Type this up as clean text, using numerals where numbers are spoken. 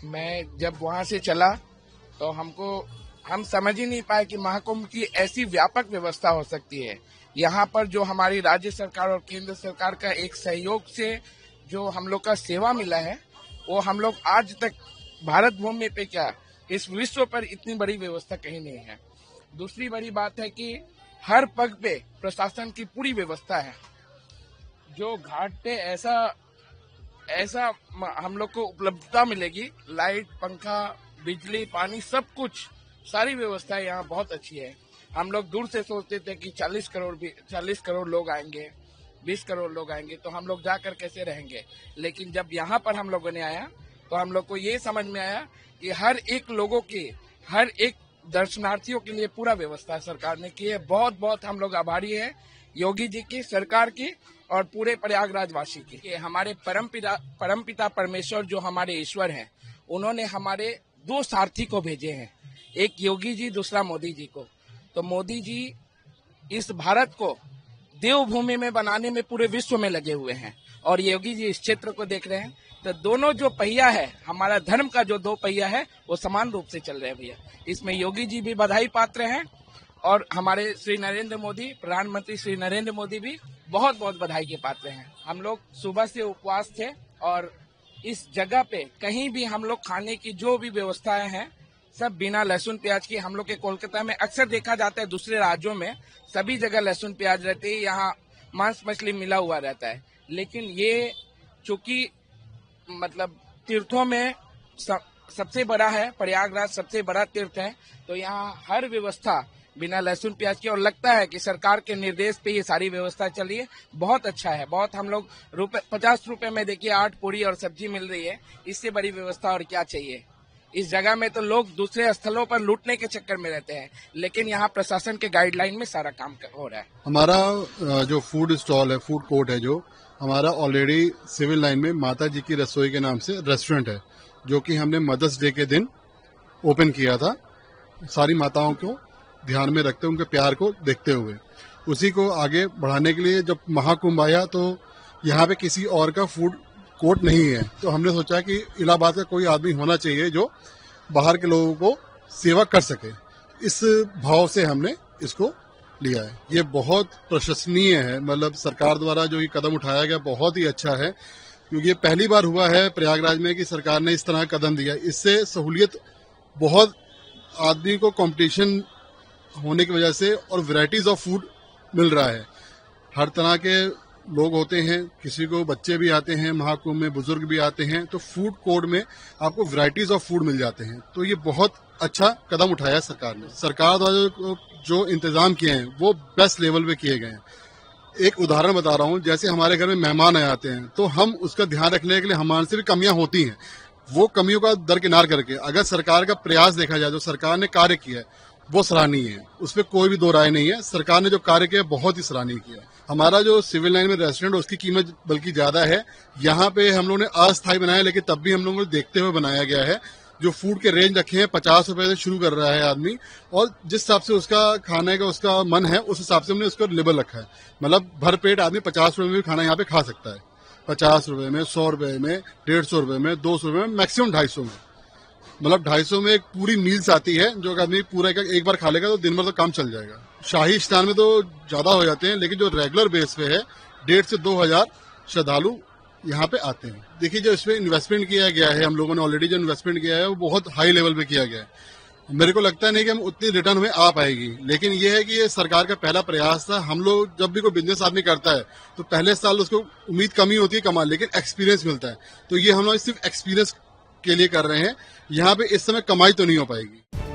मैं जब वहां से चला तो हम समझ ही नहीं पाए कि महाकुंभ की ऐसी व्यापक व्यवस्था हो सकती है। यहाँ पर जो हमारी राज्य सरकार और केंद्र सरकार का एक सहयोग से जो हम लोग का सेवा मिला है, वो हम लोग आज तक भारत भूमि पे क्या इस विश्व पर इतनी बड़ी व्यवस्था कहीं नहीं है। दूसरी बड़ी बात है कि हर पग पे प्रशासन की पूरी व्यवस्था है। जो घाट पे ऐसा हम लोग को उपलब्धता मिलेगी, लाइट, पंखा, बिजली, पानी, सब कुछ, सारी व्यवस्थाएं यहाँ बहुत अच्छी है। हम लोग दूर से सोचते थे कि 40 करोड़ लोग आएंगे, 20 करोड़ लोग आएंगे, तो हम लोग जाकर कैसे रहेंगे। लेकिन जब यहाँ पर हम लोगों ने आया तो हम लोग को ये समझ में आया कि हर एक दर्शनार्थियों के लिए पूरा व्यवस्था सरकार ने की है। बहुत बहुत हम लोग आभारी हैं योगी जी की, सरकार की और पूरे प्रयागराज वासी की। ये हमारे परमपिता परमेश्वर जो हमारे ईश्वर हैं, उन्होंने हमारे 2 सारथी को भेजे हैं, एक योगी जी, दूसरा मोदी जी को। तो मोदी जी इस भारत को देवभूमि में बनाने में पूरे विश्व में लगे हुए हैं और योगी जी इस क्षेत्र को देख रहे हैं। तो दोनों जो पहिया है, हमारा धर्म का जो 2 पहिया है, वो समान रूप से चल रहे हैं भैया। इसमें योगी जी भी बधाई पात्र हैं और हमारे श्री नरेंद्र मोदी, प्रधानमंत्री श्री नरेंद्र मोदी भी बहुत बहुत बधाई के पात्र हैं। हम लोग सुबह से उपवास थे और इस जगह पे कहीं भी हम लोग खाने की जो भी व्यवस्थाएं हैं, सब बिना लहसुन प्याज की। हम लोग के कोलकाता में अक्सर देखा जाता है, दूसरे राज्यों में सभी जगह लहसुन प्याज रहते हैं, यहाँ मांस मछली मिला हुआ रहता है। लेकिन ये चूंकि मतलब तीर्थों में सबसे बड़ा है, प्रयागराज सबसे बड़ा तीर्थ है, तो यहाँ हर व्यवस्था बिना लहसुन प्याज की, और लगता है कि सरकार के निर्देश पे ये सारी व्यवस्था चली है। बहुत अच्छा है, बहुत। हम लोग 50 रुपए में देखिए 8 पूरी और सब्जी मिल रही है। इससे बड़ी व्यवस्था और क्या चाहिए। इस जगह में तो लोग दूसरे स्थलों पर लूटने के चक्कर में रहते हैं, लेकिन यहाँ प्रशासन के गाइडलाइन में सारा काम हो रहा है। हमारा जो फूड स्टॉल है, फूड कोर्ट है, जो हमारा ऑलरेडी सिविल लाइन में माता जी की रसोई के नाम से रेस्टोरेंट है, जो कि हमने मदर्स डे के दिन ओपन किया था, सारी माताओं को ध्यान में रखते हुए, उनके प्यार को देखते हुए। उसी को आगे बढ़ाने के लिए जब महाकुंभ आया तो यहाँ पे किसी और का फूड कोर्ट नहीं है, तो हमने सोचा कि इलाहाबाद का कोई आदमी होना चाहिए जो बाहर के लोगों को सेवा कर सके। इस भाव से हमने इसको लिया है। ये बहुत प्रशंसनीय है, मतलब सरकार द्वारा जो ये कदम उठाया गया बहुत ही अच्छा है, क्योंकि ये पहली बार हुआ है प्रयागराज में कि सरकार ने इस तरह का कदम दिया। इससे सहूलियत बहुत, आदमी को कंपटीशन होने की वजह से और वैरायटीज ऑफ फूड मिल रहा है। हर तरह के लोग होते हैं, किसी को बच्चे भी आते हैं, महाकुंभ में बुजुर्ग भी आते हैं, तो फूड कोर्ट में आपको वैरायटीज ऑफ फूड मिल जाते हैं। तो ये बहुत अच्छा कदम उठाया सरकार ने। सरकार द्वारा जो इंतजाम किए हैं वो बेस्ट लेवल पे किए गए हैं। एक उदाहरण बता रहा हूँ, जैसे हमारे घर में मेहमान आते हैं तो हम उसका ध्यान रखने के लिए हमारे से भी कमियां होती हैं, वो कमियों का दरकिनार करके अगर सरकार का प्रयास देखा जाए, जो सरकार ने कार्य किया है वो सराहनीय है, उस पर कोई भी दो राय नहीं है। सरकार ने जो कार्य किया बहुत ही सराहनीय किया। हमारा जो सिविल लाइन में रेस्टोरेंट उसकी कीमत बल्कि ज्यादा है। यहाँ पे हम लोगों ने अस्थायी बनाया, लेकिन तब भी हम लोगों ने देखते हुए बनाया गया है। जो फूड के रेंज रखे हैं 50 रुपए से शुरू कर रहा है आदमी, और जिस हिसाब से उसका खाने का उसका मन है उस हिसाब से हमने उसका लेबल रखा है। मतलब भर पेट आदमी 50 रुपए में भी खाना यहाँ पे खा सकता है। 50 रुपए में, 100 रुपए में, 150 रुपए में, 200 रुपए में, मैक्सिमम 250 में। मतलब 250 में एक पूरी मील्स आती है, जो आदमी पूरा एक बार खा लेगा तो दिन भर तो काम चल जाएगा। शाही स्नान में तो ज्यादा हो जाते हैं, लेकिन जो रेगुलर बेस पे है 1,500 से 2,000 श्रद्धालु यहाँ पे आते हैं। देखिए, जो इसमें इन्वेस्टमेंट किया गया है, हम लोगों ने ऑलरेडी जो इन्वेस्टमेंट किया है वो बहुत हाई लेवल पे किया गया है। मेरे को लगता नहीं कि हम उतनी रिटर्न में आ पाएगी, लेकिन ये है कि ये सरकार का पहला प्रयास था। हम लोग जब भी कोई बिजनेस आदमी करता है तो पहले साल उसको उम्मीद कमी होती है कमाल, लेकिन एक्सपीरियंस मिलता है। तो ये हम लोग सिर्फ एक्सपीरियंस के लिए कर रहे हैं। यहाँ पे इस समय कमाई तो नहीं हो पाएगी।